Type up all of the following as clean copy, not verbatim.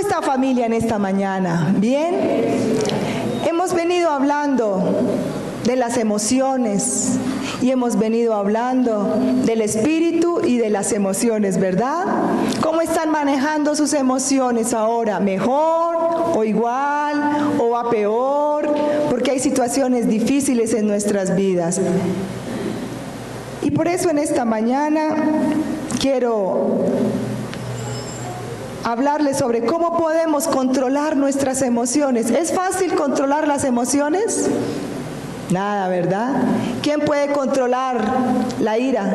está, familia, en esta mañana? ¿Bien? Hemos venido hablando de las emociones y hemos venido hablando del espíritu y de las emociones, ¿verdad? ¿Cómo están manejando sus emociones ahora? ¿Mejor o igual o a peor? Porque hay situaciones difíciles en nuestras vidas. Y por eso en esta mañana quiero hablarles sobre cómo podemos controlar nuestras emociones. ¿Es fácil controlar las emociones? Nada, ¿verdad? ¿Quién puede controlar la ira?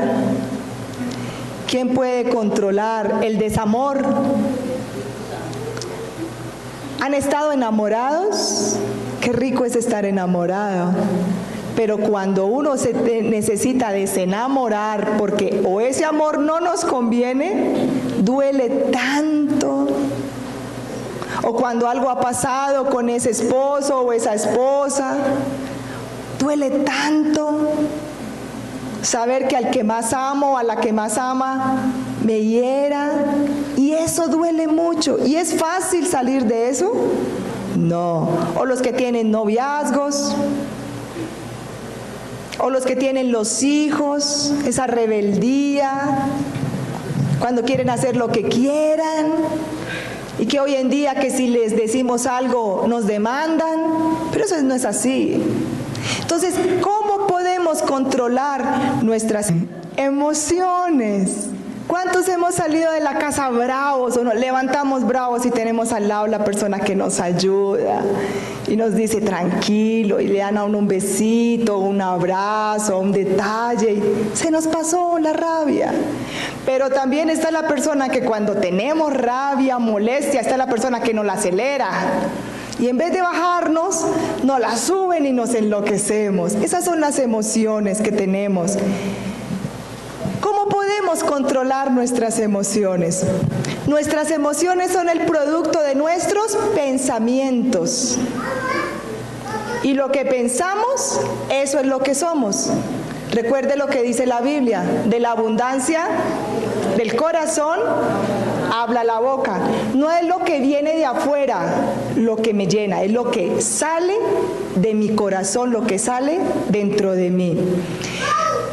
¿Quién puede controlar el desamor? ¿Han estado enamorados? Qué rico es estar enamorado. Pero cuando uno se necesita desenamorar porque o ese amor no nos conviene, duele tanto. O cuando algo ha pasado con ese esposo o esa esposa, duele tanto saber que al que más amo, a la que más ama, me hiera. Y eso duele mucho. ¿Y es fácil salir de eso? No. O los que tienen noviazgos, o los que tienen los hijos, esa rebeldía, cuando quieren hacer lo que quieran, y que hoy en día que si les decimos algo nos demandan, pero eso no es así. Entonces, ¿cómo podemos controlar nuestras emociones? ¿Cuántos hemos salido de la casa bravos o nos levantamos bravos y tenemos al lado la persona que nos ayuda y nos dice tranquilo y le dan a uno un besito, un abrazo, un detalle y se nos pasó la rabia? Pero también está la persona que cuando tenemos rabia, molestia, está la persona que nos la acelera. Y en vez de bajarnos, nos la suben y nos enloquecemos. Esas son las emociones que tenemos. ¿Cómo podemos controlar nuestras emociones? Nuestras emociones son el producto de nuestros pensamientos. Y lo que pensamos, eso es lo que somos. Recuerde lo que dice la Biblia, de la abundancia del corazón habla la boca. No es lo que viene de afuera lo que me llena, es lo que sale de mi corazón, lo que sale dentro de mí.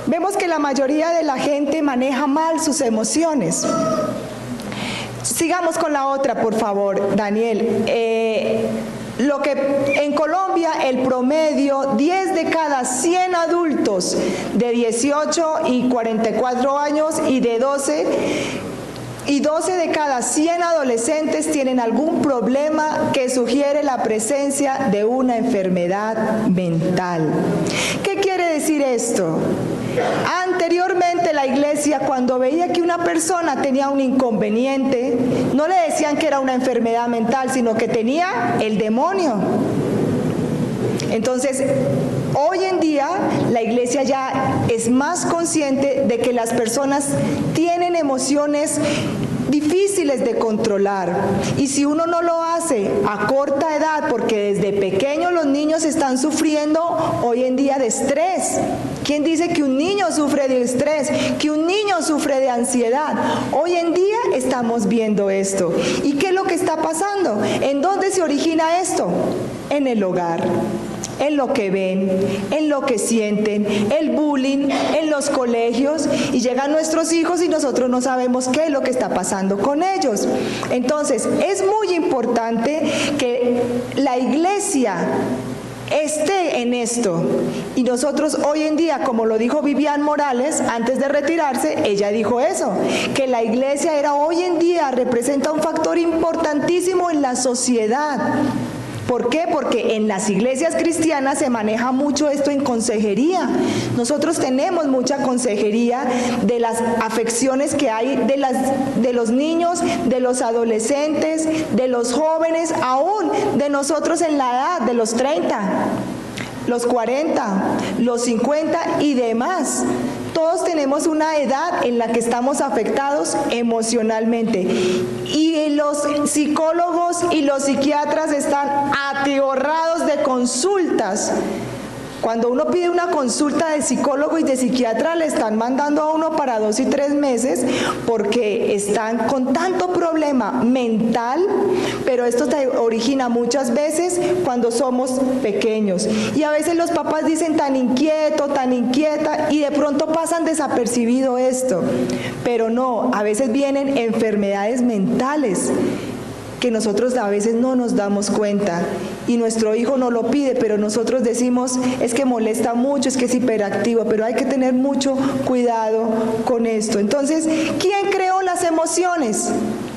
Vemos que la mayoría de la gente maneja mal sus emociones. Sigamos con la otra, por favor, Daniel. Lo que en Colombia el promedio, 10 de cada 100 adultos de 18 y 44 años y de 12 de cada 100 adolescentes tienen algún problema que sugiere la presencia de una enfermedad mental. ¿Qué quiere decir esto? Anteriormente la iglesia, cuando veía que una persona tenía un inconveniente, no le decían que era una enfermedad mental, sino que tenía el demonio. Entonces, hoy en día la iglesia ya es más consciente de que las personas tienen emociones difíciles de controlar, y si uno no lo hace a corta edad, porque desde pequeños los niños están sufriendo hoy en día de estrés. ¿Quién dice que un niño sufre de estrés? Que un niño sufre de ansiedad. Hoy en día estamos viendo esto. ¿Y qué es lo que está pasando? ¿En dónde se origina esto? En el hogar. En lo que ven, en lo que sienten, el bullying, en los colegios, y llegan nuestros hijos y nosotros no sabemos qué es lo que está pasando con ellos. Entonces, es muy importante que la iglesia esté en esto. Y nosotros hoy en día, como lo dijo Vivian Morales antes de retirarse, ella dijo eso, que la iglesia hoy en día representa un factor importantísimo en la sociedad. ¿Por qué? Porque en las iglesias cristianas se maneja mucho esto en consejería. Nosotros tenemos mucha consejería de las afecciones que hay de los niños, de los adolescentes, de los jóvenes, aún de nosotros en la edad de los 30, los 40, los 50 y demás. Todos tenemos una edad en la que estamos afectados emocionalmente, y los psicólogos y los psiquiatras están atiborrados de consultas Cuando uno pide una consulta de psicólogo y de psiquiatra, le están mandando a uno para 2 y 3 meses porque están con tanto problema mental, pero esto se origina muchas veces cuando somos pequeños. Y a veces los papás dicen tan inquieto, tan inquieta, y de pronto pasan desapercibido esto. Pero no, a veces vienen enfermedades mentales que nosotros a veces no nos damos cuenta y nuestro hijo no lo pide, pero nosotros decimos es que molesta mucho, es que es hiperactivo, pero hay que tener mucho cuidado con esto. Entonces, ¿quién creó las emociones?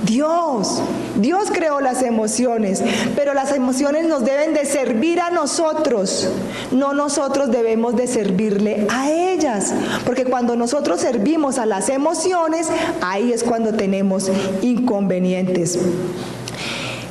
Dios. Dios creó las emociones, pero las emociones nos deben de servir a nosotros, no nosotros debemos de servirle a ellas, porque cuando nosotros servimos a las emociones, ahí es cuando tenemos inconvenientes.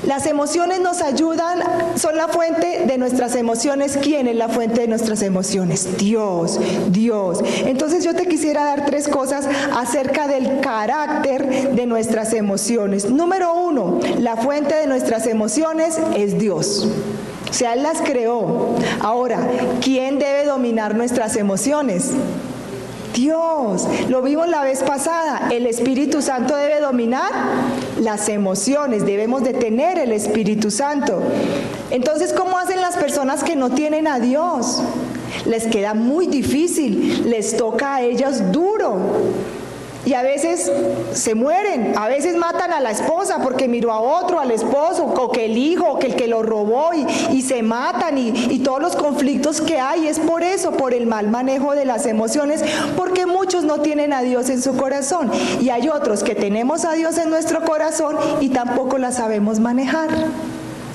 Las emociones nos ayudan, son la fuente de nuestras emociones. ¿Quién es la fuente de nuestras emociones? Dios, Dios. Entonces yo te quisiera dar 3 cosas acerca del carácter de nuestras emociones. Número 1, la fuente de nuestras emociones es Dios. O sea, Él las creó. Ahora, ¿quién debe dominar nuestras emociones? Dios. Lo vimos la vez pasada, el Espíritu Santo debe dominar las emociones, debemos de tener el Espíritu Santo. Entonces, ¿cómo hacen las personas que no tienen a Dios? Les queda muy difícil, les toca a ellas duro. Y a veces se mueren, a veces matan a la esposa porque miró a otro, al esposo, o que el hijo, o que el que lo robó, y se matan, y todos los conflictos que hay es por eso, por el mal manejo de las emociones, porque muchos no tienen a Dios en su corazón, y hay otros que tenemos a Dios en nuestro corazón y tampoco la sabemos manejar.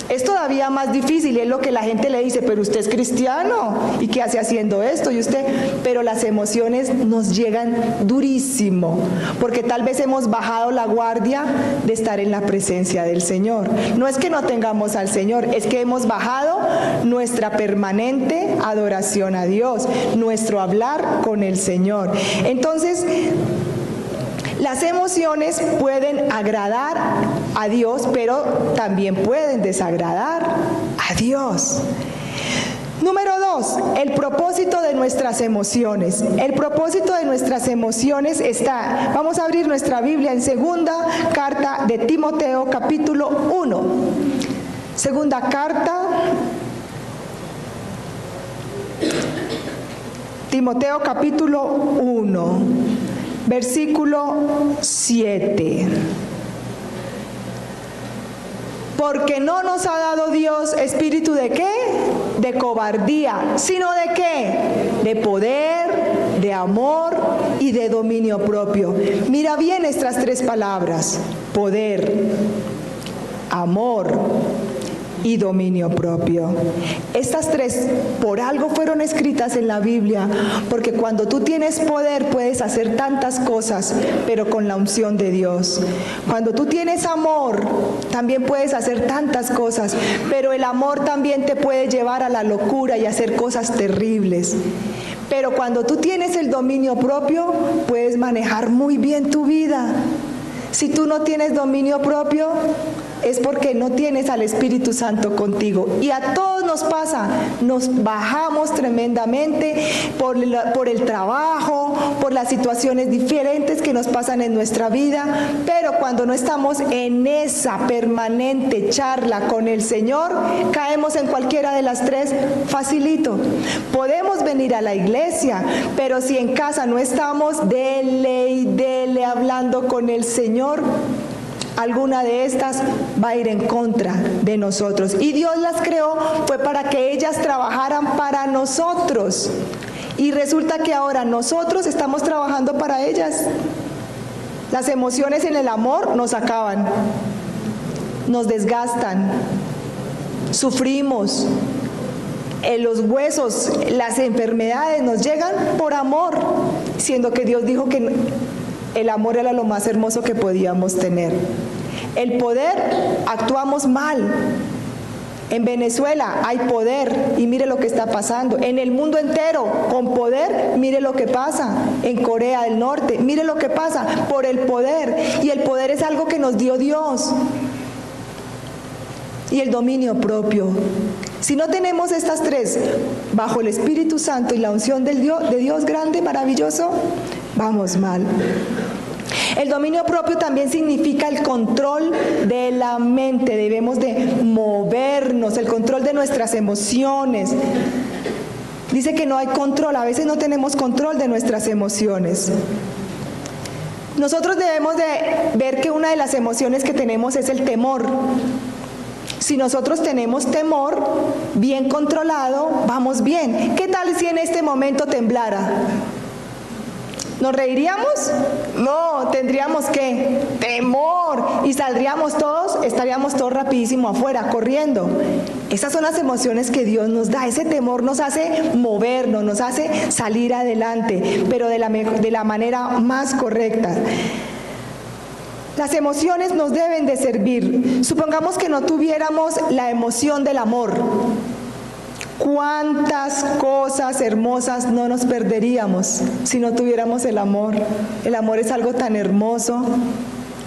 Es todavía más difícil, es lo que la gente le dice, pero usted es cristiano, ¿y qué hace haciendo esto? Y usted, pero las emociones nos llegan durísimo, porque tal vez hemos bajado la guardia de estar en la presencia del Señor. No es que no tengamos al Señor, es que hemos bajado nuestra permanente adoración a Dios, nuestro hablar con el Señor. Entonces, las emociones pueden agradar a Dios, pero también pueden desagradar a Dios. Número 2, el propósito de nuestras emociones. El propósito de nuestras emociones está, vamos a abrir nuestra Biblia en 2 carta de Timoteo, capítulo 1. 2 carta, Timoteo, capítulo 1. Versículo 7. Porque no nos ha dado Dios espíritu de ¿qué? De cobardía, sino de ¿qué? De poder, de amor y de dominio propio. Mira bien estas 3 palabras: poder, amor y dominio propio. Estas 3 por algo fueron escritas en la Biblia, porque cuando tú tienes poder puedes hacer tantas cosas, pero con la unción de Dios. Cuando tú tienes amor, también puedes hacer tantas cosas, pero el amor también te puede llevar a la locura y hacer cosas terribles. Pero cuando tú tienes el dominio propio, puedes manejar muy bien tu vida. Si tú no tienes dominio propio, es porque no tienes al Espíritu Santo contigo. Y a todos nos pasa, nos bajamos tremendamente por el trabajo, por las situaciones diferentes que nos pasan en nuestra vida, pero cuando no estamos en esa permanente charla con el Señor, caemos en cualquiera de las 3 facilito. Podemos venir a la iglesia, pero si en casa no estamos, dele y dele hablando con el Señor, alguna de estas va a ir en contra de nosotros. Y Dios las creó fue para que ellas trabajaran para nosotros. Y resulta que ahora nosotros estamos trabajando para ellas. Las emociones en el amor nos acaban, nos desgastan, sufrimos. En los huesos, las enfermedades nos llegan por amor, siendo que Dios dijo que el amor era lo más hermoso que podíamos tener. El poder, actuamos mal. En Venezuela hay poder y mire lo que está pasando. En el mundo entero, con poder, mire lo que pasa. En Corea del Norte, mire lo que pasa por el poder. Y el poder es algo que nos dio Dios. Y el dominio propio. Si no tenemos estas tres bajo el Espíritu Santo y la unción de Dios grande, maravilloso, vamos mal. El dominio propio también significa el control de la mente. Debemos de movernos, el control de nuestras emociones. Dice que no hay control, a veces no tenemos control de nuestras emociones. Nosotros debemos de ver que una de las emociones que tenemos es el temor. Si nosotros tenemos temor bien controlado, vamos bien. ¿Qué tal si en este momento temblara? ¿Nos reiríamos? No, tendríamos ¿qué? Temor. Y estaríamos todos rapidísimo afuera, corriendo. Esas son las emociones que Dios nos da. Ese temor nos hace movernos, nos hace salir adelante, pero de la manera más correcta. Las emociones nos deben de servir. Supongamos que no tuviéramos la emoción del amor. ¿Cuántas cosas hermosas no nos perderíamos si no tuviéramos el amor? El amor es algo tan hermoso.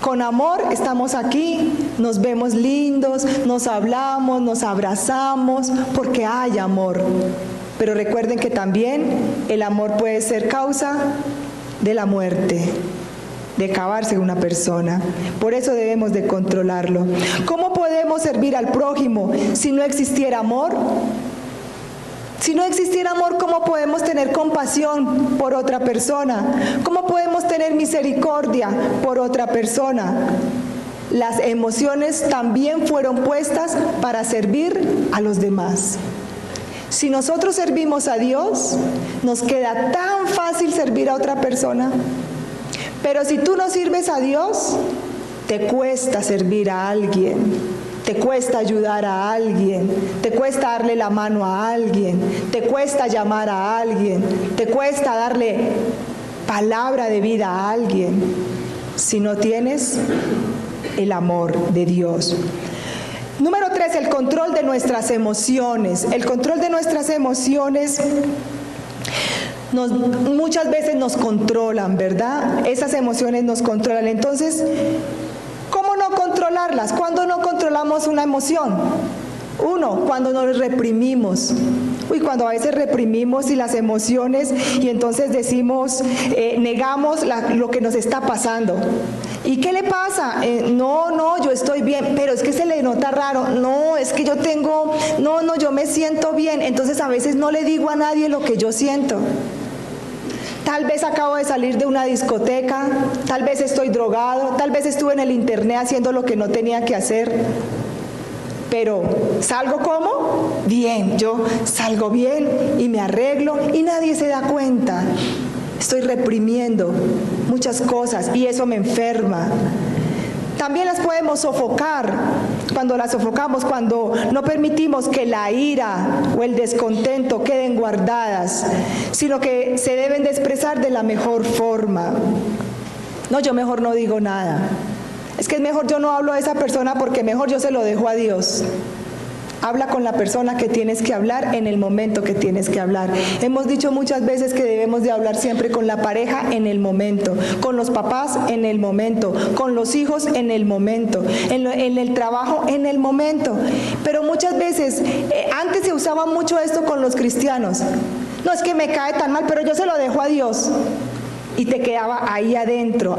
Con amor estamos aquí, nos vemos lindos, nos hablamos, nos abrazamos, porque hay amor. Pero recuerden que también el amor puede ser causa de la muerte, de acabarse una persona. Por eso debemos de controlarlo. ¿Cómo podemos servir al prójimo si no existiera amor? Si no existiera amor, ¿cómo podemos tener compasión por otra persona? ¿Cómo podemos tener misericordia por otra persona? Las emociones también fueron puestas para servir a los demás. Si nosotros servimos a Dios, nos queda tan fácil servir a otra persona. Pero si tú no sirves a Dios, te cuesta servir a alguien. Te cuesta ayudar a alguien, te cuesta darle la mano a alguien, te cuesta llamar a alguien, te cuesta darle palabra de vida a alguien, si no tienes el amor de Dios. Número 3, el control de nuestras emociones. El control de nuestras emociones muchas veces nos controlan, ¿verdad? Esas emociones nos controlan. Entonces, ¿cómo no controlarlas? ¿Cuándo no controlamos una emoción? Uno, cuando nos reprimimos. Cuando a veces reprimimos y las emociones y entonces decimos, negamos lo que nos está pasando. ¿Y qué le pasa? No, yo estoy bien, pero es que se le nota raro. No, es que yo yo me siento bien. Entonces a veces no le digo a nadie lo que yo siento. Tal vez acabo de salir de una discoteca, tal vez estoy drogado, tal vez estuve en el internet haciendo lo que no tenía que hacer. Pero, ¿salgo cómo? Bien, yo salgo bien y me arreglo y nadie se da cuenta. Estoy reprimiendo muchas cosas y eso me enferma. También las podemos sofocar. Cuando las sofocamos, cuando no permitimos que la ira o el descontento queden guardadas, sino que se deben de expresar de la mejor forma. No, yo mejor no digo nada. Es que es mejor yo no hablo a esa persona porque mejor yo se lo dejo a Dios. Habla con la persona que tienes que hablar en el momento que tienes que hablar. Hemos dicho muchas veces que debemos de hablar siempre con la pareja en el momento, con los papás en el momento, con los hijos en el momento, en el trabajo en el momento. Pero muchas veces, antes se usaba mucho esto con los cristianos. No, es que me cae tan mal, pero yo se lo dejo a Dios. Y te quedaba ahí adentro,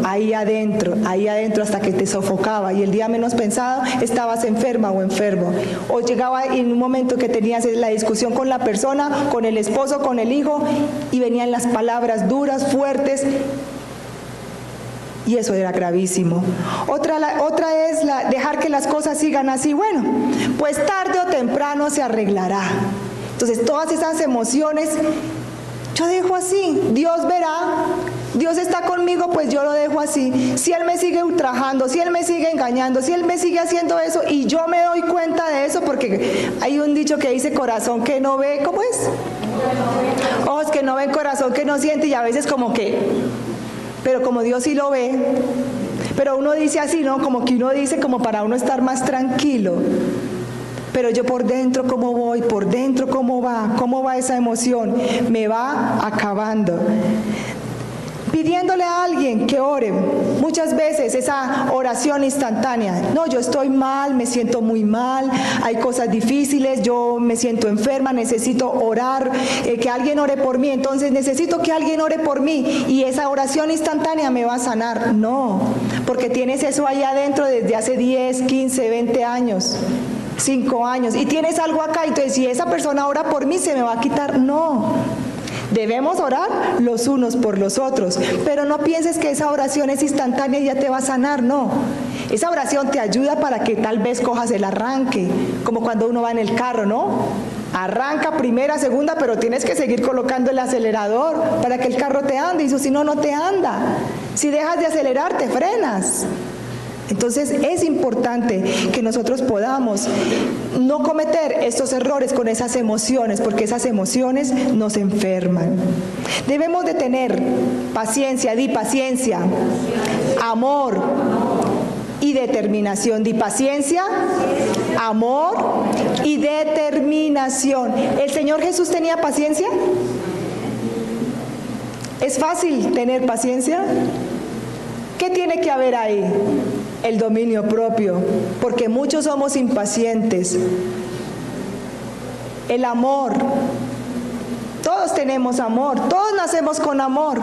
hasta que te sofocaba y el día menos pensado estabas enferma o enfermo. O llegaba en un momento que tenías la discusión con la persona, con el esposo, con el hijo, y venían las palabras duras, fuertes, y eso era gravísimo. Otra es dejar que las cosas sigan así. Bueno, pues tarde o temprano se arreglará. Entonces todas esas emociones yo dejo así, Dios verá, Dios está conmigo, pues yo lo dejo así. Si Él me sigue ultrajando, si Él me sigue engañando, si Él me sigue haciendo eso y yo me doy cuenta de eso, porque hay un dicho que dice corazón que no ve, ¿cómo es? Ojos que no ven, corazón que no siente, y a veces como que, pero como Dios sí lo ve, pero uno dice así, ¿no? Como que uno dice como para uno estar más tranquilo. Pero yo por dentro, ¿cómo voy? Por dentro, ¿cómo va? ¿Cómo va esa emoción? Me va acabando. pidiéndole a alguien que ore. Muchas veces esa oración instantánea, no, yo estoy mal, me siento muy mal, hay cosas difíciles, yo me siento enferma, necesito orar, que alguien ore por mí, entonces necesito que alguien ore por mí y esa oración instantánea me va a sanar. No, porque tienes eso ahí adentro desde hace 10, 15, 20 años. 5 años y tienes algo acá, entonces si esa persona ora por mí se me va a quitar. No, debemos orar los unos por los otros, pero no pienses que esa oración es instantánea y ya te va a sanar. No, esa oración te ayuda para que tal vez cojas el arranque, como cuando uno va en el carro, ¿no? Arranca primera, segunda, pero tienes que seguir colocando el acelerador para que el carro te ande, y si no, no te anda. Si dejas de acelerar, te frenas. Entonces es importante que nosotros podamos no cometer estos errores con esas emociones, porque esas emociones nos enferman. Debemos de tener paciencia, di paciencia, amor y determinación. Di paciencia, amor y determinación. ¿El Señor Jesús tenía paciencia? ¿Es fácil tener paciencia? ¿Qué tiene que haber ahí? El dominio propio, porque muchos somos impacientes. El amor, todos tenemos amor, todos nacemos con amor,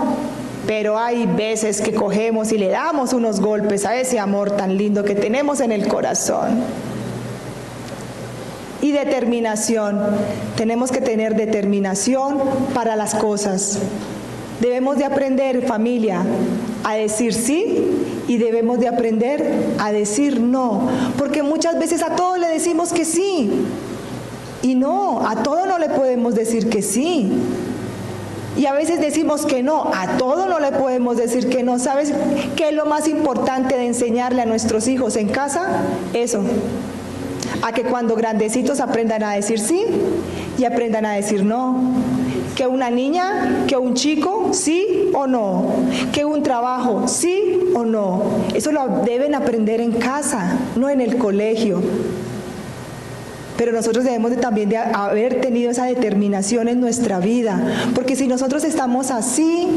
pero hay veces que cogemos y le damos unos golpes a ese amor tan lindo que tenemos en el corazón. Y determinación, tenemos que tener determinación para las cosas. Debemos de aprender, familia, a decir sí y debemos de aprender a decir no, porque muchas veces a todo le decimos que sí y no, a todo no le podemos decir que sí. Y a veces decimos que no, a todo no le podemos decir que no. ¿Sabes qué es lo más importante de enseñarle a nuestros hijos en casa? Eso, a que cuando grandecitos aprendan a decir sí y aprendan a decir no. Que una niña, que un chico, sí o no. Que un trabajo, sí o no. Eso lo deben aprender en casa, no en el colegio. Pero nosotros debemos también de haber tenido esa determinación en nuestra vida. Porque si nosotros estamos así,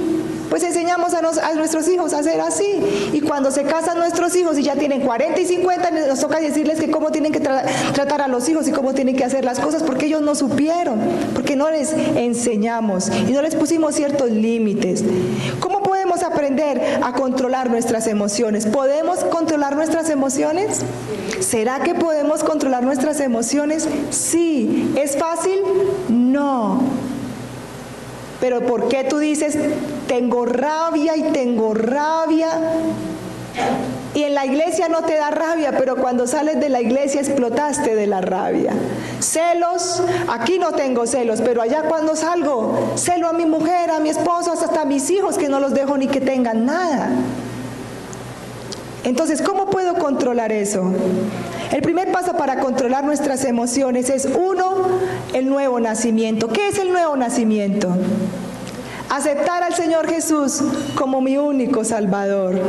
pues enseñamos a nuestros hijos a ser así. Y cuando se casan nuestros hijos y ya tienen 40 y 50, nos toca decirles que cómo tienen que tratar a los hijos y cómo tienen que hacer las cosas, porque ellos no supieron, porque no les enseñamos y no les pusimos ciertos límites. ¿Cómo podemos aprender a controlar nuestras emociones? ¿Podemos controlar nuestras emociones? ¿Será que podemos controlar nuestras emociones? Sí. ¿Es fácil? No. Pero ¿por qué tú dices, tengo rabia y tengo rabia? Y en la iglesia no te da rabia, pero cuando sales de la iglesia explotaste de la rabia. Celos, aquí no tengo celos, pero allá cuando salgo, celo a mi mujer, a mi esposo, hasta a mis hijos, que no los dejo ni que tengan nada. Entonces, ¿cómo puedo controlar eso? El primer paso para controlar nuestras emociones es, 1, el nuevo nacimiento. ¿Qué es el nuevo nacimiento? Aceptar al Señor Jesús como mi único Salvador.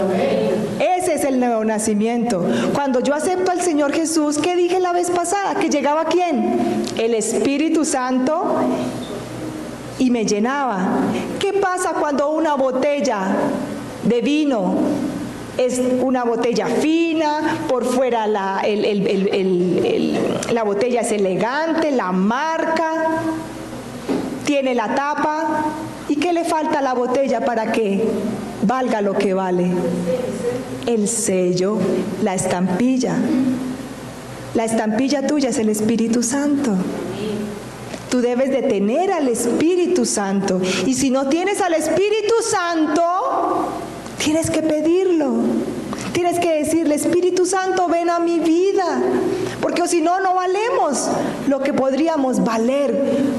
Ese es el nuevo nacimiento. Cuando yo acepto al Señor Jesús, ¿qué dije la vez pasada? ¿Que llegaba quién? El Espíritu Santo y me llenaba. ¿Qué pasa cuando una botella de vino es una botella fina, por fuera la botella es elegante, la marca, tiene la tapa? ¿Y qué le falta a la botella para que valga lo que vale? El sello, la estampilla. La estampilla tuya es el Espíritu Santo. Tú debes de tener al Espíritu Santo. Y si no tienes al Espíritu Santo, tienes que pedirlo. Tienes que decirle, Espíritu Santo, ven a mi vida. Porque si no, no valemos lo que podríamos valer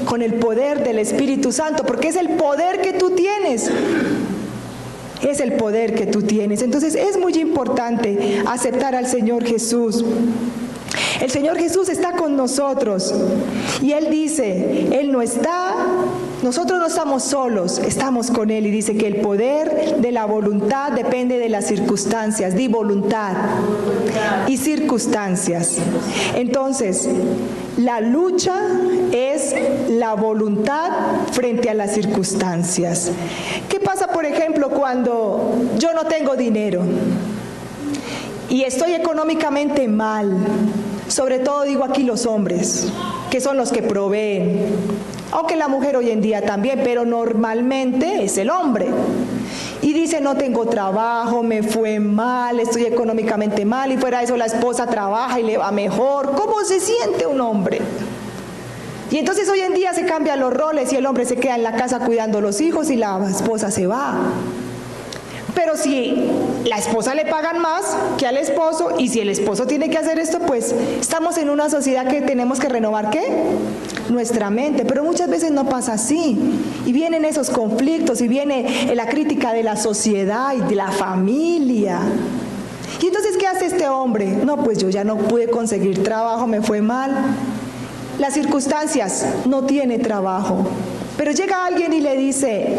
con el poder del Espíritu Santo. Porque es el poder que tú tienes. Es el poder que tú tienes. Entonces es muy importante aceptar al Señor Jesús. El Señor Jesús está con nosotros y Él dice, Él no está, nosotros no estamos solos, estamos con Él, y dice que el poder de la voluntad depende de las circunstancias. Di voluntad y circunstancias. Entonces, la lucha es la voluntad frente a las circunstancias. ¿Qué pasa por ejemplo, cuando yo no tengo dinero y estoy económicamente mal? Sobre todo digo aquí los hombres, que son los que proveen, aunque la mujer hoy en día también, pero normalmente es el hombre. Y dice, no tengo trabajo, me fue mal, estoy económicamente mal, y fuera de eso la esposa trabaja y le va mejor. ¿Cómo se siente un hombre? Y entonces hoy en día se cambian los roles y el hombre se queda en la casa cuidando a los hijos y la esposa se va. Pero si la esposa le pagan más que al esposo, y si el esposo tiene que hacer esto, pues estamos en una sociedad que tenemos que renovar, ¿qué? Nuestra mente. Pero muchas veces no pasa así. Y vienen esos conflictos, y viene la crítica de la sociedad y de la familia. Y entonces, ¿qué hace este hombre? No, pues yo ya no pude conseguir trabajo, me fue mal. Las circunstancias, no tiene trabajo. Pero llega alguien y le dice,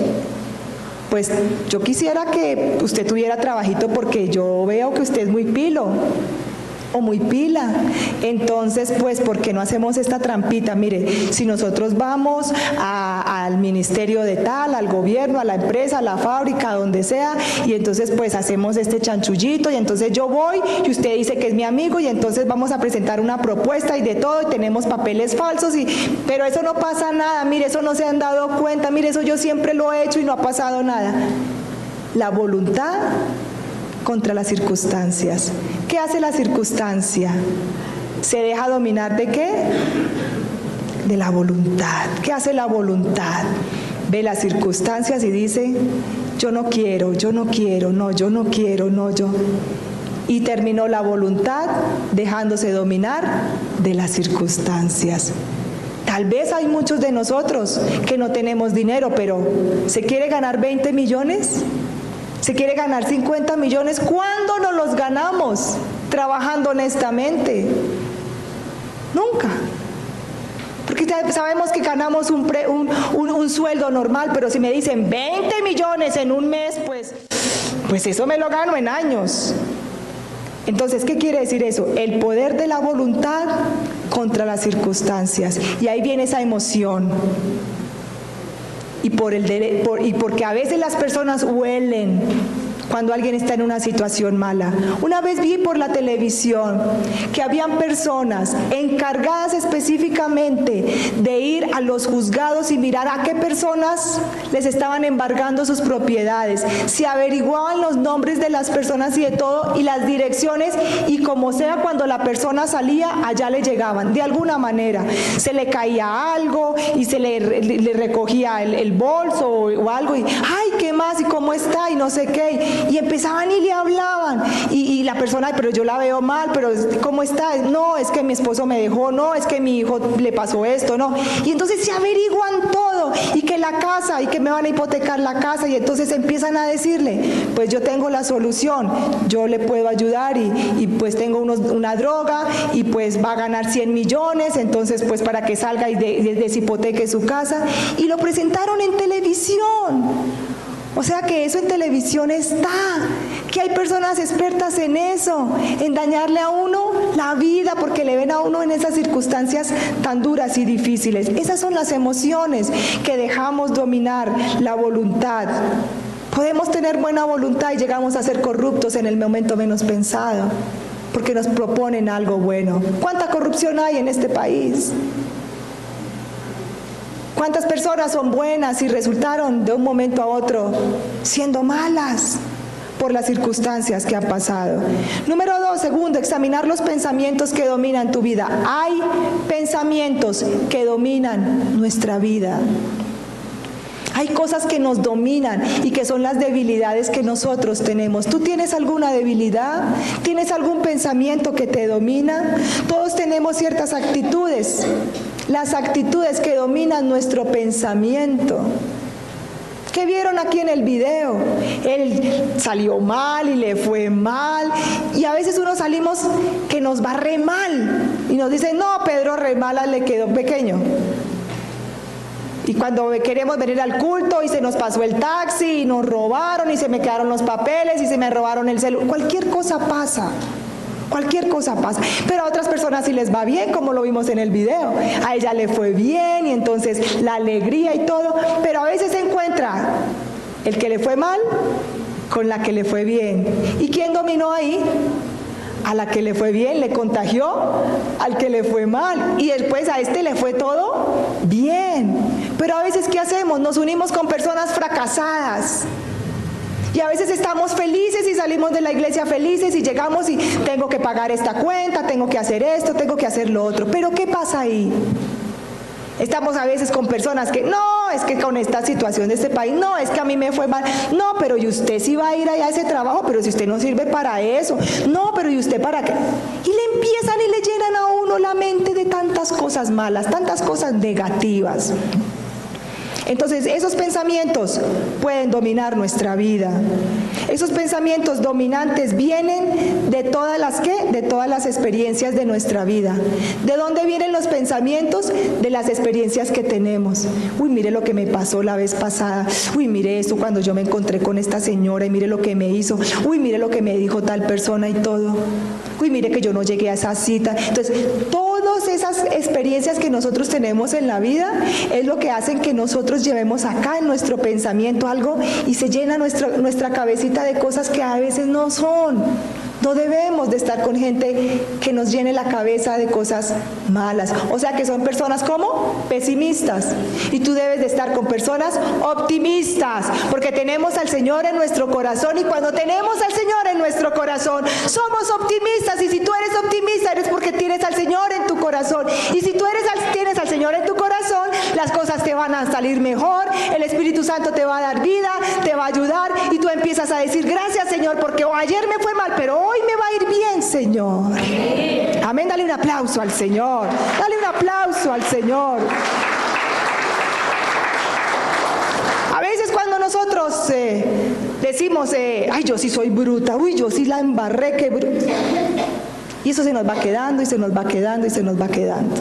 pues yo quisiera que usted tuviera trabajito porque yo veo que usted es muy pilo o muy pila. Entonces, pues, ¿por qué no hacemos esta trampita? Mire, si nosotros vamos al ministerio de tal, al gobierno, a la empresa, a la fábrica, donde sea, y entonces pues hacemos este chanchullito, y entonces yo voy y usted dice que es mi amigo, y entonces vamos a presentar una propuesta y de todo, y tenemos papeles falsos, pero eso no pasa nada, mire, eso no se han dado cuenta, mire, eso yo siempre lo he hecho y no ha pasado nada. La voluntad contra las circunstancias. ¿Qué hace la circunstancia? ¿Se deja dominar de qué? De la voluntad. ¿Qué hace la voluntad? Ve las circunstancias y dice, yo no quiero, no, yo no quiero, no, yo. Y terminó la voluntad dejándose dominar de las circunstancias. Tal vez hay muchos de nosotros que no tenemos dinero, pero ¿se quiere ganar 20 millones? ¿Se quiere ganar 50 millones? ¿Cuándo nos los ganamos? Trabajando honestamente. Nunca. Porque sabemos que ganamos un sueldo normal, pero si me dicen 20 millones en un mes, pues eso me lo gano en años. Entonces, ¿qué quiere decir eso? El poder de la voluntad contra las circunstancias. Y ahí viene esa emoción. Y porque a veces las personas huelen cuando alguien está en una situación mala. Una vez vi por la televisión que habían personas encargadas específicamente de ir a los juzgados y mirar a qué personas les estaban embargando sus propiedades. Se averiguaban los nombres de las personas y de todo, y las direcciones, y como sea, cuando la persona salía, allá le llegaban. De alguna manera, se le caía algo y se le recogía el bolso o algo, y ¡ay, qué más! ¿Y cómo está? Y no sé qué. Y empezaban y le hablaban, y la persona, pero yo la veo mal, pero ¿cómo está? No, es que mi esposo me dejó, no, es que mi hijo le pasó esto, no. Y entonces se averiguan todo, y que la casa, y que me van a hipotecar la casa, y entonces empiezan a decirle, pues yo tengo la solución, yo le puedo ayudar, y pues tengo una droga, y pues va a ganar 100 millones, entonces pues para que salga y deshipoteque su casa. Y lo presentaron en televisión. O sea que eso en televisión está, que hay personas expertas en eso, en dañarle a uno la vida porque le ven a uno en esas circunstancias tan duras y difíciles. Esas son las emociones que dejamos dominar la voluntad. Podemos tener buena voluntad y llegamos a ser corruptos en el momento menos pensado, porque nos proponen algo bueno. ¿Cuánta corrupción hay en este país? ¿Cuántas personas son buenas y resultaron de un momento a otro siendo malas por las circunstancias que han pasado? Número 2, segundo, examinar los pensamientos que dominan tu vida. Hay pensamientos que dominan nuestra vida. Hay cosas que nos dominan y que son las debilidades que nosotros tenemos. ¿Tú tienes alguna debilidad? ¿Tienes algún pensamiento que te domina? Todos tenemos ciertas actitudes. Las actitudes que dominan nuestro pensamiento. ¿Qué vieron aquí en el video? Él salió mal y le fue mal. Y a veces uno salimos que nos va re mal. Y nos dicen, no, Pedro re mala, le quedó pequeño. Y cuando queremos venir al culto y se nos pasó el taxi y nos robaron y se me quedaron los papeles y se me robaron el celular. Cualquier cosa pasa. Cualquier cosa pasa, pero a otras personas sí les va bien, como lo vimos en el video. A ella le fue bien y entonces la alegría y todo, pero a veces se encuentra El que le fue mal con la que le fue bien. ¿Y quién dominó ahí? A la que le fue bien, le contagió al que le fue mal. Y después a este le fue todo bien. Pero a veces, ¿qué hacemos? Nos unimos con personas fracasadas. Y a veces estamos felices y salimos de la iglesia felices y llegamos y tengo que pagar esta cuenta, tengo que hacer esto, tengo que hacer lo otro. Pero ¿qué pasa ahí? Estamos a veces con personas que, no, es que con esta situación de este país, no, es que a mí me fue mal. No, pero ¿y usted sí va a ir allá a ese trabajo? Pero si usted no sirve para eso. No, pero ¿y usted para qué? Y le empiezan y le llenan a uno la mente de tantas cosas malas, tantas cosas negativas. Entonces, esos pensamientos pueden dominar nuestra vida. Esos pensamientos dominantes vienen de todas las ¿qué? De todas las experiencias de nuestra vida. ¿De dónde vienen los pensamientos? De las experiencias que tenemos. Uy, mire lo que me pasó la vez pasada. Uy, mire esto cuando yo me encontré con esta señora y mire lo que me hizo. Uy, mire lo que me dijo tal persona y todo. Uy, mire que yo no llegué a esa cita. Entonces, todas esas experiencias que nosotros tenemos en la vida es lo que hacen que nosotros llevemos acá en nuestro pensamiento algo y se llena nuestra cabecita de cosas que a veces no son. No debemos de estar con gente que nos llene la cabeza de cosas malas. O sea que son personas como pesimistas. Y tú debes de estar con personas optimistas, porque tenemos al Señor en nuestro corazón, y cuando tenemos al Señor en nuestro corazón, somos optimistas. Y si tú eres optimista, eres porque tienes al Señor en tu corazón. Y si tú tienes al Señor en tu corazón, las cosas te van a salir mejor, el Espíritu Santo te va a dar vida, te va a ayudar, y tú empiezas a decir, gracias Señor, porque ayer me fue mal, pero hoy me va a ir bien, Señor. Amén, dale un aplauso al Señor. Dale un aplauso al Señor. A veces cuando nosotros decimos, ay, yo sí soy bruta, uy, yo sí la embarré, qué bruta. Y eso se nos va quedando, y se nos va quedando, y se nos va quedando.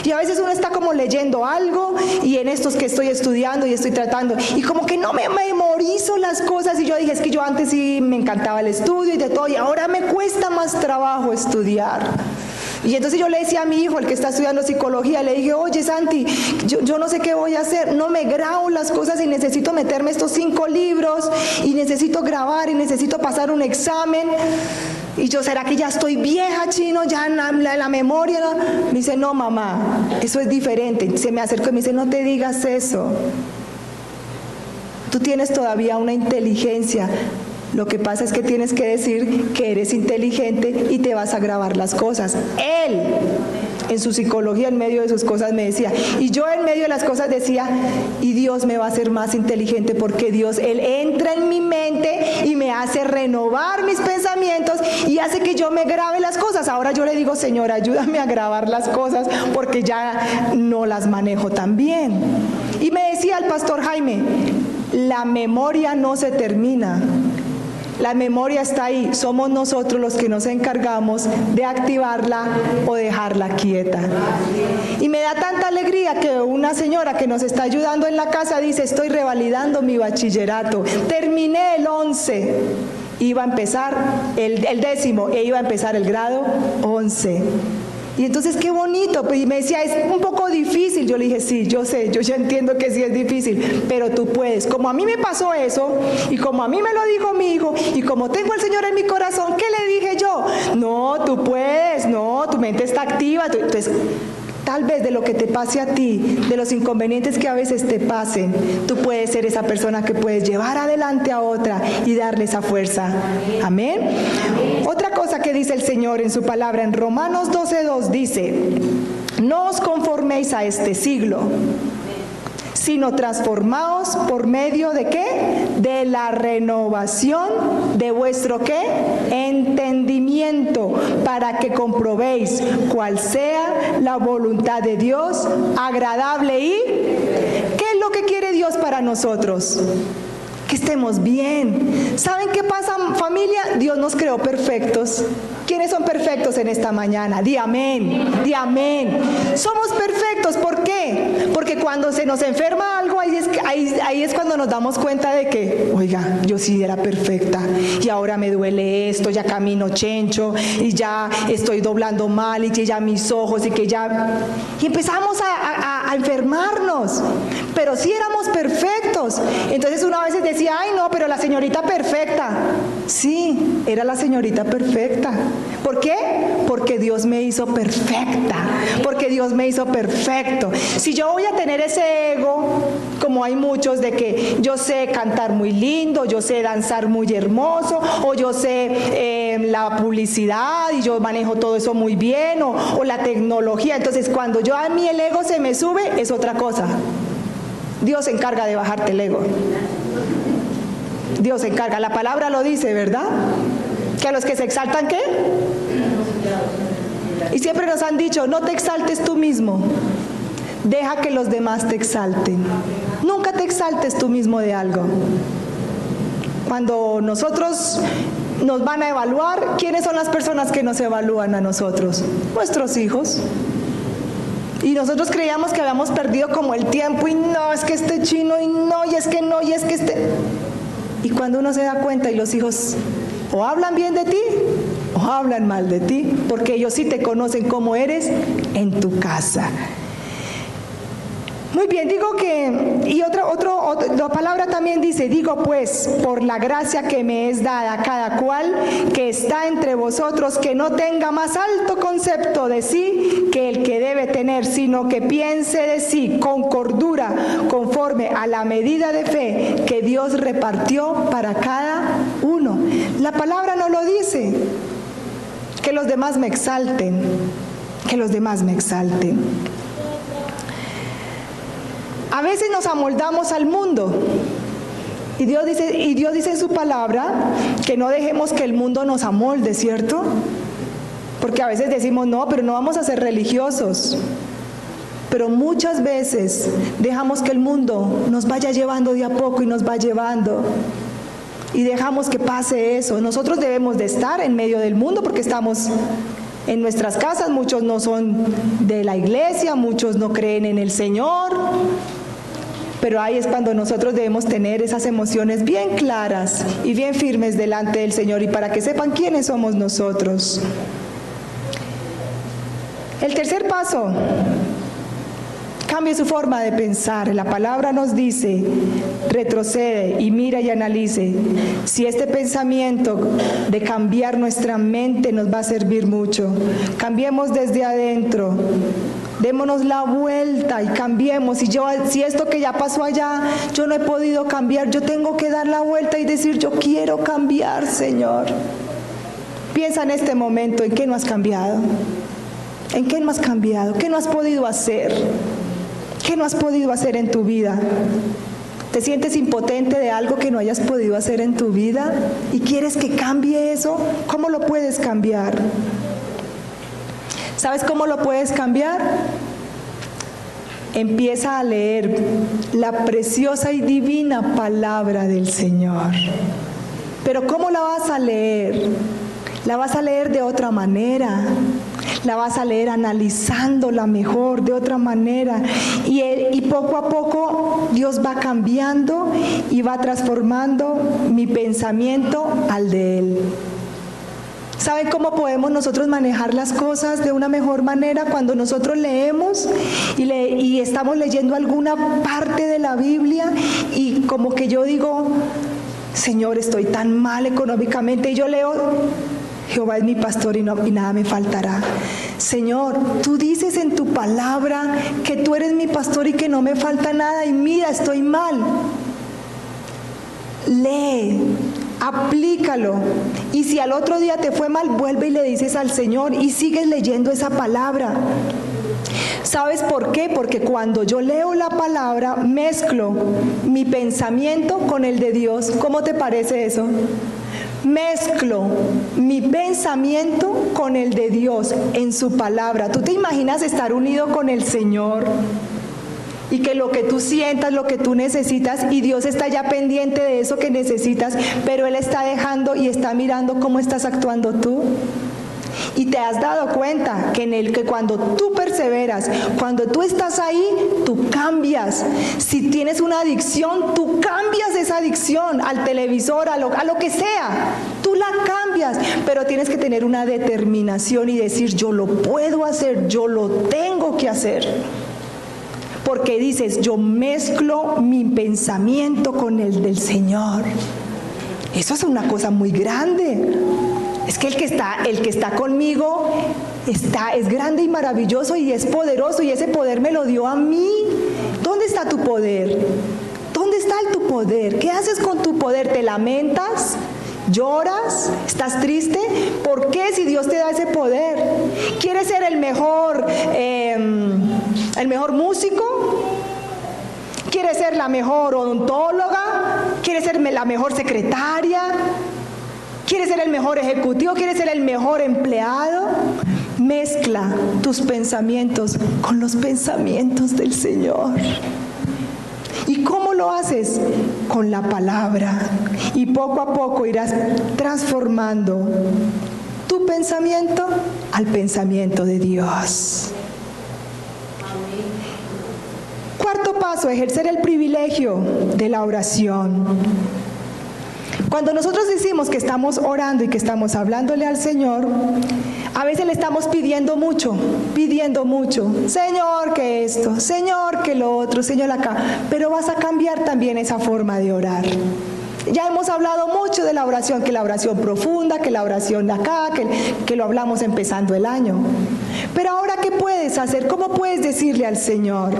Y a veces uno está como leyendo algo, y en estos que estoy estudiando y estoy tratando, y como que no me memorizo las cosas, y yo dije, es que yo antes sí me encantaba el estudio y de todo, y ahora me cuesta más trabajo estudiar. Y entonces yo le decía a mi hijo, el que está estudiando psicología, le dije, oye Santi, yo no sé qué voy a hacer, no me grabo las cosas y necesito meterme estos 5 libros, y necesito grabar, y necesito pasar un examen. Y yo, ¿será que ya estoy vieja, Chino? Ya en la memoria, ¿no? Me dice, no, mamá, eso es diferente. Se me acercó y me dice, no te digas eso. Tú tienes todavía una inteligencia. Lo que pasa es que tienes que decir que eres inteligente y te vas a grabar las cosas. Él, en su psicología, en medio de sus cosas me decía, y yo en medio de las cosas decía, y Dios me va a hacer más inteligente, porque Dios, Él entra en mi mente y me hace renovar mis pensamientos y hace que yo me grabe las cosas. Ahora yo le digo, Señor, ayúdame a grabar las cosas porque ya no las manejo tan bien. Y me decía el pastor Jaime, la memoria no se termina. La memoria está ahí, somos nosotros los que nos encargamos de activarla o dejarla quieta. Y me da tanta alegría que una señora que nos está ayudando en la casa dice, estoy revalidando mi bachillerato, terminé el 11, iba a empezar el 10º e iba a empezar el grado 11. Y entonces qué bonito, y me decía, es un poco difícil. Yo le dije, sí, yo sé, yo ya entiendo que sí es difícil, pero tú puedes. Como a mí me pasó eso, y como a mí me lo dijo mi hijo, y como tengo al Señor en mi corazón, ¿qué le dije yo? No, tú puedes, no, tu mente está activa. Entonces, tal vez de lo que te pase a ti, de los inconvenientes que a veces te pasen, tú puedes ser esa persona que puedes llevar adelante a otra y darle esa fuerza. Amén. Otra cosa que dice el Señor en su palabra en Romanos 12:2 dice, no os conforméis a este siglo, sino transformaos por medio de ¿qué? De la renovación de vuestro ¿qué? Entendimiento, para que comprobéis cuál sea la voluntad de Dios, agradable y ¿qué es lo que quiere Dios para nosotros? Que estemos bien. ¿Saben qué pasa, familia? Dios nos creó perfectos. ¿Quiénes son perfectos en esta mañana? Di amén, di amén. Somos perfectos, ¿por qué? Porque cuando se nos enferma algo, ahí es cuando nos damos cuenta de que, oiga, yo sí era perfecta, y ahora me duele esto, ya camino chencho, y ya estoy doblando mal, y que ya mis ojos, y que ya... Y empezamos a enfermarnos, pero sí éramos perfectos. hijos. Entonces uno a veces decía, ay no, pero la señorita perfecta. Sí, era la señorita perfecta. ¿Por qué? Porque Dios me hizo perfecta, porque Dios me hizo perfecto. Si yo voy a tener ese ego, como hay muchos, de que yo sé cantar muy lindo, yo sé danzar muy hermoso, o yo sé la publicidad y yo manejo todo eso muy bien, o la tecnología, entonces cuando yo a mí el ego se me sube, es otra cosa. Dios se encarga de bajarte el ego. Dios se encarga, la palabra lo dice, ¿verdad? Que a los que se exaltan, ¿qué? Y siempre nos han dicho, no te exaltes tú mismo, deja que los demás te exalten. Nunca te exaltes tú mismo de algo. Cuando nosotros nos van a evaluar, ¿quiénes son las personas que nos evalúan a nosotros? Nuestros hijos. Y nosotros creíamos que habíamos perdido como el tiempo, y no, es que este chino, y no, y es que no, y es que este... Y cuando uno se da cuenta y los hijos o hablan bien de ti o hablan mal de ti, porque ellos sí te conocen cómo eres en tu casa. Muy bien, digo que, y la palabra también dice, digo pues, por la gracia que me es dada a cada cual que está entre vosotros, que no tenga más alto concepto de sí que el que debe tener, sino que piense de sí con cordura, conforme a la medida de fe que Dios repartió para cada uno. La palabra no lo dice, que los demás me exalten, que los demás me exalten. A veces nos amoldamos al mundo y Dios dice en su palabra que no dejemos que el mundo nos amolde, ¿cierto? Porque a veces decimos, no, pero no vamos a ser religiosos. Pero muchas veces dejamos que el mundo nos vaya llevando de a poco y nos va llevando. Y dejamos que pase eso. Nosotros debemos de estar en medio del mundo porque estamos en nuestras casas, muchos no son de la iglesia, muchos no creen en el Señor. Pero ahí es cuando nosotros debemos tener esas emociones bien claras y bien firmes delante del Señor, y para que sepan quiénes somos nosotros. El tercer paso, cambie su forma de pensar. La palabra nos dice, retrocede y mira y analice. Si este pensamiento de cambiar nuestra mente nos va a servir mucho, cambiemos desde adentro. Démonos la vuelta y cambiemos. Si esto que ya pasó allá, yo no he podido cambiar, yo tengo que dar la vuelta y decir, yo quiero cambiar, Señor. Piensa en este momento, ¿en qué no has cambiado? ¿En qué no has cambiado? ¿Qué no has podido hacer? ¿Qué no has podido hacer en tu vida? ¿Te sientes impotente de algo que no hayas podido hacer en tu vida y quieres que cambie eso? ¿Cómo lo puedes cambiar? ¿Sabes cómo lo puedes cambiar? Empieza a leer la preciosa y divina palabra del Señor. Pero ¿cómo la vas a leer? La vas a leer de otra manera. La vas a leer analizándola mejor, de otra manera. Y poco a poco Dios va cambiando y va transformando mi pensamiento al de Él. ¿Saben cómo podemos nosotros manejar las cosas de una mejor manera? Cuando nosotros leemos y estamos leyendo alguna parte de la Biblia y como que yo digo, Señor, estoy tan mal económicamente, y yo leo, Jehová es mi pastor y nada me faltará. Señor, tú dices en tu palabra que tú eres mi pastor y que no me falta nada, y mira, estoy mal. Lee, aplícalo, y si al otro día te fue mal, vuelve y le dices al Señor y sigues leyendo esa palabra. ¿Sabes por qué? Porque cuando yo leo la palabra, mezclo mi pensamiento con el de Dios. ¿Cómo te parece eso? Mezclo mi pensamiento con el de Dios en su palabra. ¿Tú te imaginas estar unido con el Señor? Y que lo que tú sientas, lo que tú necesitas, y Dios está ya pendiente de eso que necesitas, pero Él está dejando y está mirando cómo estás actuando tú. Y te has dado cuenta que cuando tú perseveras, cuando tú estás ahí, tú cambias. Si tienes una adicción, tú cambias esa adicción al televisor, a lo que sea. Tú la cambias, pero tienes que tener una determinación y decir, yo lo puedo hacer, yo lo tengo que hacer. porque dices, yo mezclo mi pensamiento con el del Señor. Eso es una cosa muy grande. Es que el que está conmigo es grande y maravilloso y es poderoso, y ese poder me lo dio a mí. ¿Dónde está tu poder? ¿Dónde está tu poder? ¿Qué haces con tu poder? ¿Te lamentas? ¿Lloras? ¿Estás triste? ¿Por qué si Dios te da ese poder? ¿Quieres ser el mejor músico? ¿Quieres ser la mejor odontóloga? ¿Quieres ser la mejor secretaria? ¿Quieres ser el mejor ejecutivo? ¿Quieres ser el mejor empleado? Mezcla tus pensamientos con los pensamientos del Señor. ¿Y cómo lo haces? Con la palabra. Y poco a poco irás transformando tu pensamiento al pensamiento de Dios. Cuarto paso, ejercer el privilegio de la oración. Cuando nosotros decimos que estamos orando y que estamos hablándole al Señor, a veces le estamos pidiendo mucho. Señor, que esto, Señor, que lo otro, Señor, acá. Pero vas a cambiar también esa forma de orar. Ya hemos hablado mucho de la oración, que la oración profunda, que la oración de acá, que lo hablamos empezando el año. Pero ahora, ¿qué puedes hacer? ¿Cómo puedes decirle al Señor?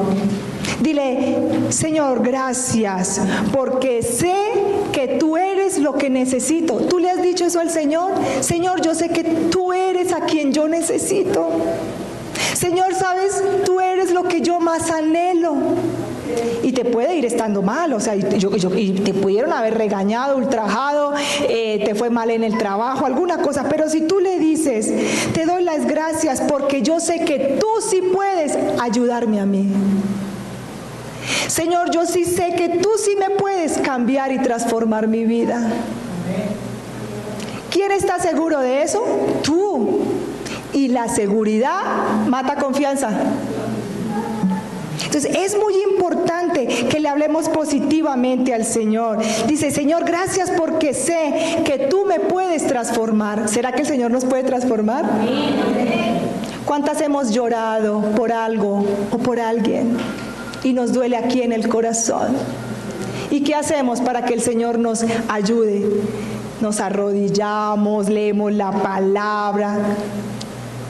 Dile, Señor, gracias, porque sé que tú eres lo que necesito. ¿Tú le has dicho eso al Señor? Señor, yo sé que tú eres a quien yo necesito. Señor, ¿sabes? Tú eres lo que yo más anhelo. Y te puede ir estando mal, o sea, y te pudieron haber regañado, ultrajado, te fue mal en el trabajo, alguna cosa, pero si tú le dices, te doy las gracias porque yo sé que tú sí puedes ayudarme a mí. Señor, yo sí sé que tú sí me puedes cambiar y transformar mi vida. ¿Quién está seguro de eso? Tú. Y la seguridad mata confianza. Entonces es muy importante que le hablemos positivamente al Señor. Dice, Señor, gracias porque sé que tú me puedes transformar. ¿Será que el Señor nos puede transformar? ¿Cuántas hemos llorado por algo o por alguien y nos duele aquí en el corazón? ¿Y qué hacemos para que el Señor nos ayude? Nos arrodillamos, leemos la palabra.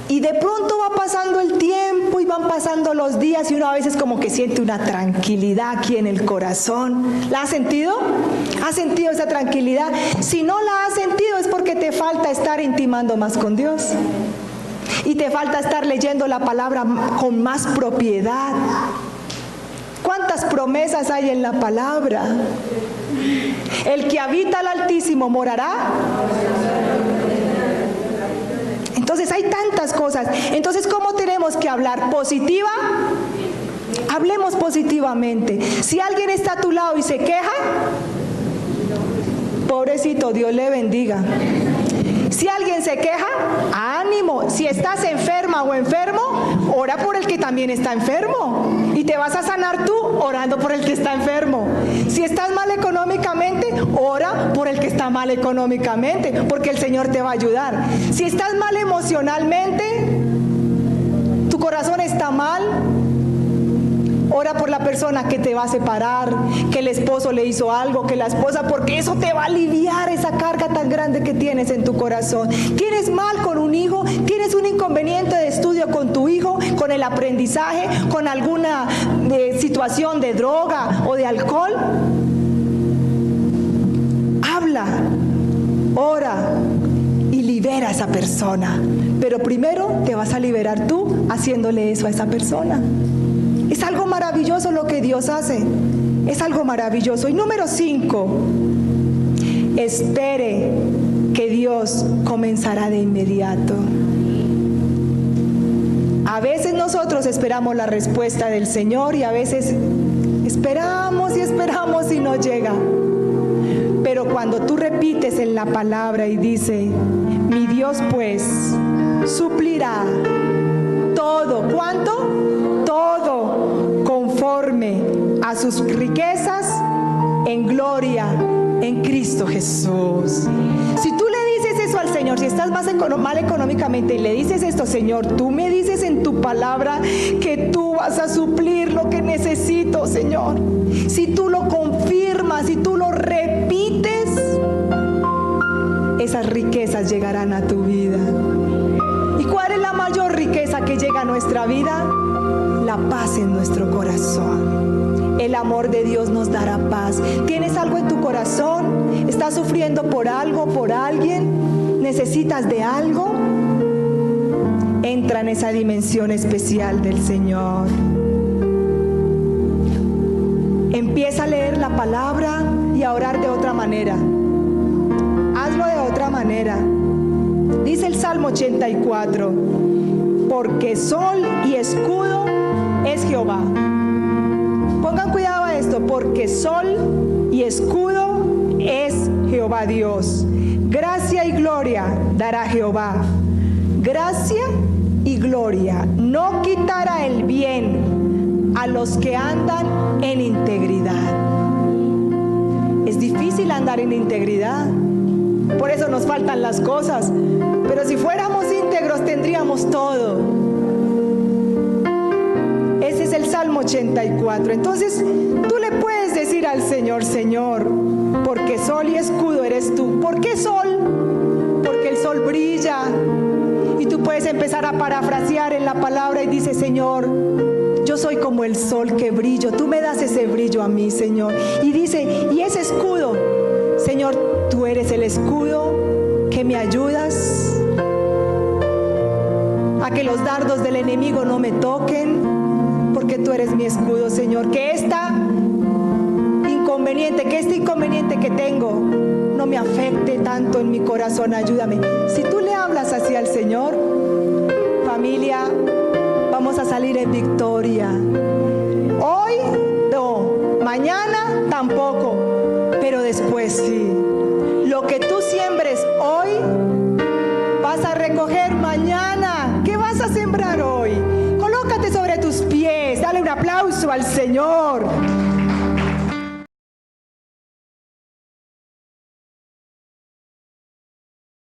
Y de pronto va pasando el tiempo y van pasando los días y uno a veces como que siente una tranquilidad aquí en el corazón. ¿La has sentido? ¿Has sentido esa tranquilidad? Si no la has sentido es porque te falta estar intimando más con Dios. Y te falta estar leyendo la palabra con más propiedad. ¿Cuántas promesas hay en la palabra? El que habita al Altísimo morará. Entonces hay tantas cosas. Entonces, ¿cómo tenemos que hablar? ¿Positiva? Hablemos positivamente. Si alguien está a tu lado y se queja, pobrecito, Dios le bendiga. Si alguien se queja, ánimo. Si estás enferma o enfermo, ora por el que también está enfermo. Y te vas a sanar tú orando por el que está enfermo. Si estás mal económicamente, ora por el que está mal económicamente, porque el Señor te va a ayudar. Si estás mal emocionalmente, tu corazón está mal, ora por la persona que te va a separar, que el esposo le hizo algo, que la esposa, porque eso te va a aliviar esa carga tan grande que tienes en tu corazón. Tienes mal con un hijo, tienes un inconveniente de estudio con tu hijo, con el aprendizaje, con alguna situación de droga o de alcohol. Habla, ora y libera a esa persona. Pero primero te vas a liberar tú haciéndole eso a esa persona. Es algo maravilloso lo que Dios hace. Es algo maravilloso. Y número 5, espere que Dios comenzará de inmediato. A veces nosotros esperamos la respuesta del Señor y a veces esperamos y no llega. Pero cuando tú repites en la palabra y dice, mi Dios pues suplirá todo, ¿cuánto? Todo conforme a sus riquezas en gloria en Cristo Jesús. Si tú le dices eso al Señor, Señor, si estás mal económicamente y le dices esto, Señor, tú me dices en tu palabra que tú vas a suplir lo que necesito, Señor. Si tú lo confirmas, si tú lo repites, esas riquezas llegarán a tu vida. ¿Y cuál es la mayor riqueza que llega a nuestra vida? La paz en nuestro corazón. El amor de Dios nos dará paz. ¿Tienes algo en tu corazón? ¿Estás sufriendo por algo, por alguien? ¿Necesitas de algo? Entra en esa dimensión especial del Señor. Empieza a leer la palabra y a orar de otra manera. Hazlo de otra manera. Dice el Salmo 84, porque sol y escudo es Jehová. Pongan cuidado a esto, porque sol y escudo es Jehová Dios. Gracia y gloria dará Jehová. Gracia y gloria. No quitará el bien a los que andan en integridad. Es difícil andar en integridad. Por eso nos faltan las cosas. Pero si fuéramos íntegros tendríamos todo. Ese es el Salmo 84. Entonces tú le puedes decir al Señor, Señor, porque sol y escudo eres tú. ¿Por qué sol? Porque el sol brilla. Y tú puedes empezar a parafrasear en la palabra y dice, Señor, yo soy como el sol que brillo. Tú me das ese brillo a mí, Señor. Y dice, y ese escudo, Señor, tú eres el escudo que me ayudas a que los dardos del enemigo no me toquen, porque tú eres mi escudo, Señor. Que este inconveniente que tengo no me afecte tanto en mi corazón. Ayúdame. Si tú le hablas así al Señor, familia, vamos a salir en victoria. Hoy no, mañana tampoco, pero después sí. Lo que tú siembres hoy, vas a recoger mañana. ¿Qué vas a sembrar hoy? Colócate sobre tus pies, dale un aplauso al Señor.